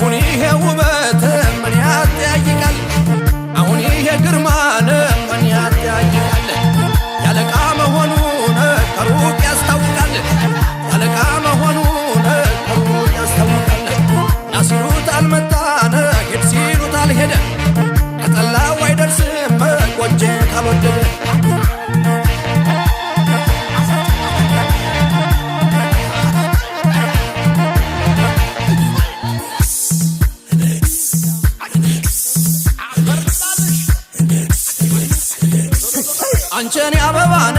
አሁን ይሄ ውበት ምን ያጠያይቃል አሁን ይሄ ግርማን ምን ያጠያይቃል ያለቃ መሆኑን ከሩቅ ያስታውቃል ያለቃ መሆኑን ከሩቅ ያስታውቃል ናሲሉት አልመጣን ሄድ ሲሉት አልሄደ ከጠላው አይደርስም ቆንጆ ካልወደደ አንቺን ያበባነ